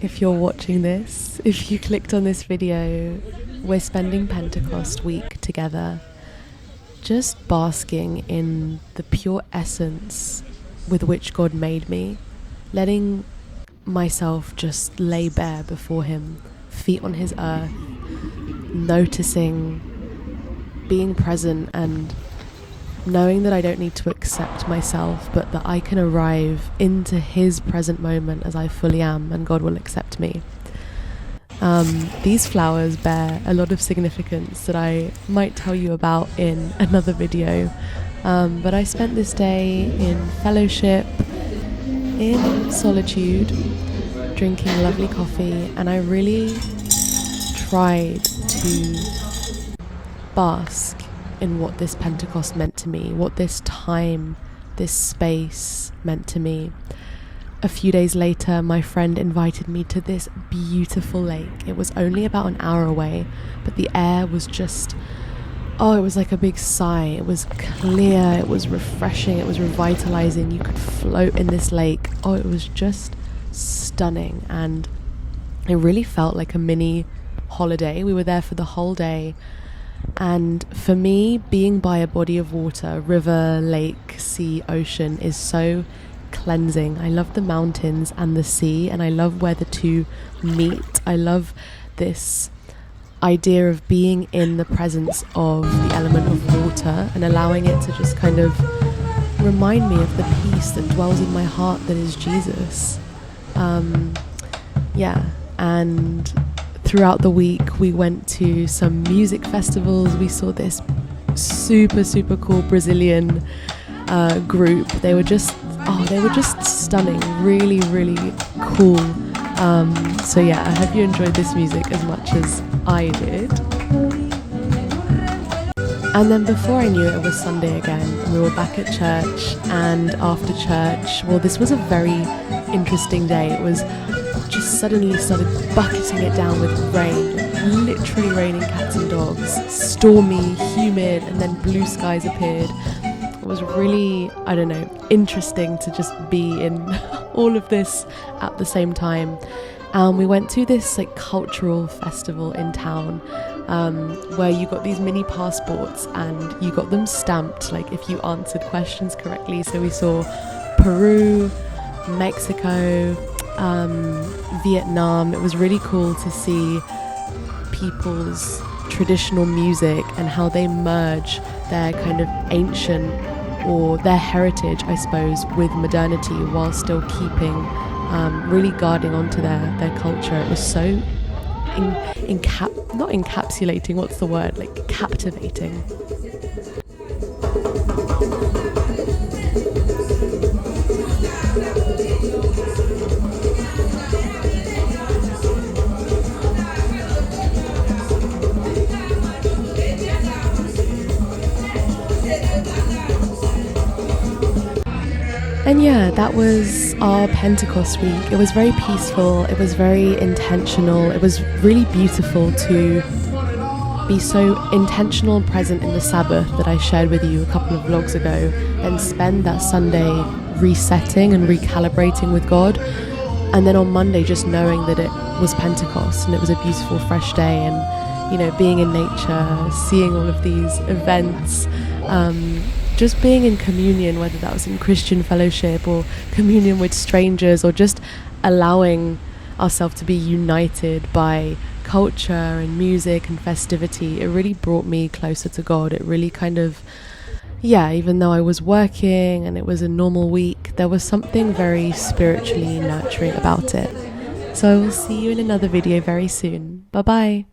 If you're watching this, if you clicked on this video, we're spending Pentecost week together, just basking in the pure essence with which God made me, letting myself just lay bare before him, feet on his earth, noticing, being present, and knowing that I don't need to accept myself, but that I can arrive into his present moment as I fully am, and God will accept me. These flowers bear a lot of significance that I might tell you about in another video, but I spent this day in fellowship, in solitude, drinking lovely coffee, and I really tried to bask in what this Pentecost meant to me, what this time, this space meant to me. A few days later, my friend invited me to this beautiful lake. It was only about an hour away, but the air was just, it was like a big sigh. It was clear, it was refreshing, it was revitalizing. You could float in this lake. It was just stunning, and it really felt like a mini holiday. We were there for the whole day. And for me, being by a body of water, river, lake, sea, ocean, is so cleansing. I love the mountains and the sea, and I love where the two meet. I love this idea of being in the presence of the element of water and allowing it to just kind of remind me of the peace that dwells in my heart that is Jesus. And throughout the week we went to some music festivals. We saw this super cool Brazilian group. They were just stunning, really cool. I hope you enjoyed this music as much as I did. And then before I knew it was Sunday again, and we were back at church. And after church, this was a very interesting day. It was just suddenly started bucketing it down with rain, literally raining cats and dogs, stormy, humid, and then blue skies appeared. It was really, interesting to just be in all of this at the same time. We went to this cultural festival in town, where you got these mini passports and you got them stamped if you answered questions correctly. So we saw Peru, Mexico, Vietnam. It was really cool to see people's traditional music and how they merge their kind of ancient, or their heritage, I suppose, with modernity, while still keeping, really guarding onto their culture. It was so not encapsulating, what's the word, captivating. And that was our Pentecost week. It was very peaceful, it was very intentional, it was really beautiful to be so intentional and present in the Sabbath that I shared with you a couple of vlogs ago, and spend that Sunday resetting and recalibrating with God, and then on Monday just knowing that it was Pentecost and it was a beautiful fresh day, and being in nature, seeing all of these events, just being in communion, whether that was in Christian fellowship or communion with strangers, or just allowing ourselves to be united by culture and music and festivity. It really brought me closer to God. It really kind of, even though I was working and it was a normal week, there was something very spiritually nurturing about it. So I will see you in another video very soon. Bye bye.